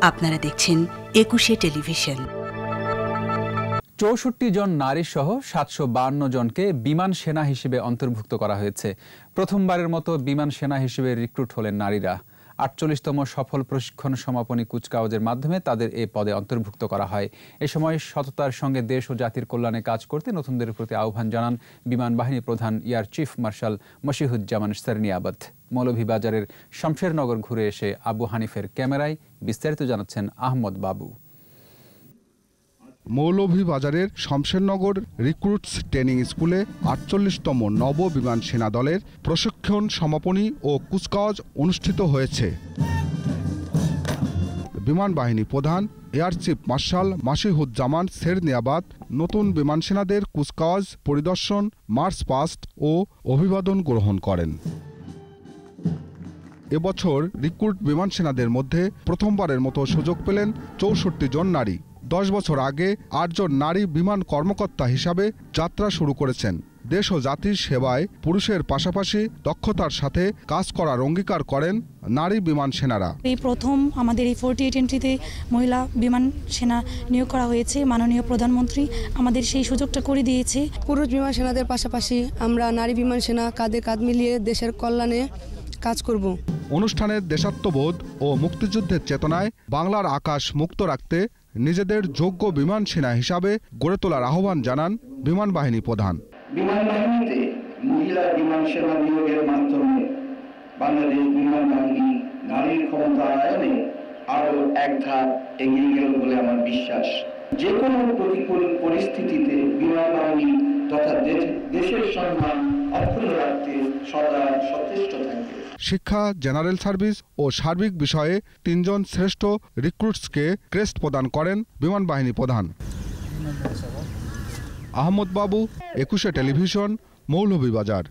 আপনারা দেখছেন ২১শে টেলিভিশন। ৬৪ জন নারী সহ ৭৫২ জনকে বিমান সেনা হিসেবে অন্তর্ভুক্ত করা হয়েছে। প্রথমবারের মতো বিমান সেনা হিসেবে রিক্রুট হলেন নারীরা। ৪৮তম সফল প্রশিক্ষণ সমাপনী কুচকাওয়াজের মাধ্যমে তাদের এ পদে অন্তর্ভুক্ত করা হয়। এ সময় সততার সঙ্গে দেশ ও জাতির কল্যাণে কাজ করতে নতুনদের প্রতি আহ্বান জানান বিমান বাহিনী প্রধান air chief marshal Mashihuzzaman Serniabat. মৌলভীবাজারের শমশেরনগর ঘুরে এসে আবু হানিফের ক্যামেরায় বিস্তারিত জানাচ্ছেন আহমদ বাবু। মৌলভীবাজারের শমশেরনগর রিক্রুটস ট্রেনিং স্কুলে ৪৮তম নব বিমান সেনা দলের প্রশিক্ষণ সমাপনী ও কুচকাওয়াজ অনুষ্ঠিত হয়েছে। বিমান বাহিনী প্রধান air chief marshal Mashihuzzaman Serniabat নতুন বিমান সেনাদের কুচকাওয়াজ পরিদর্শন, মার্চ পাস্ট ও অভিবাদন গ্রহণ করেন। এবছর রিক্রুট বিমান সেনাদের মধ্যে প্রথমবারের মতো সুযোগ পেলেন ৬৪ জন নারী। ১০ বছর আগে ৮ জন নারী বিমান কর্মকর্তা হিসাবে যাত্রা শুরু করেছেন। দেশ ও জাতির সেবায় পুরুষের পাশাপাশি দক্ষতার সাথে কাজ করার অঙ্গীকার করেন নারী বিমান সেনারা। এই প্রথম আমাদের এই 48 এন্ট্রিতে মহিলা বিমান সেনা নিয়োগ করা হয়েছে। মাননীয় প্রধানমন্ত্রী আমাদের সেই সুযোগটা করে দিয়েছে। পুরুষ বিমান সেনাদের পাশাপাশি আমরা নারী বিমান সেনা কাঁধে কাঁধ মিলিয়ে দেশের কল্যাণে কাজ করব। অনুষ্ঠানের দেশাত্মবোধ ও মুক্তিযুদ্ধের চেতনায় বাংলার আকাশ মুক্ত রাখতে নিজেদের যোগ্য বিমান সেনা হিসাবে গড়ে তোলার আহ্বান জানান বিমান বাহিনী প্রধান। বিমান বাহিনীতে মহিলা বিমান সেনা নিয়োগের মাধ্যমে বাংলাদেশ বিমান বাহিনী নারীর ক্ষমতায়নে আরো এক ধাপ এগিয়ে গেল বলে আমার বিশ্বাস। যে কোনো প্রতিকূল পরিস্থিতিতে বিমান বাহিনী তথা দেশের সম্মান অক্ষুণ্ণ রাখতে সদা সচেষ্ট থাকবে। শিক্ষা, জেনারেল সার্ভিস ও সার্বিক বিষয়ে ৩ জন শ্রেষ্ঠ রিক্রুটসকে ক্রেস্ট প্রদান করেন বিমান বাহিনী প্রধান। আহমদ বাবু, ২১শে টেলিভিশন, মৌলভীবাজার।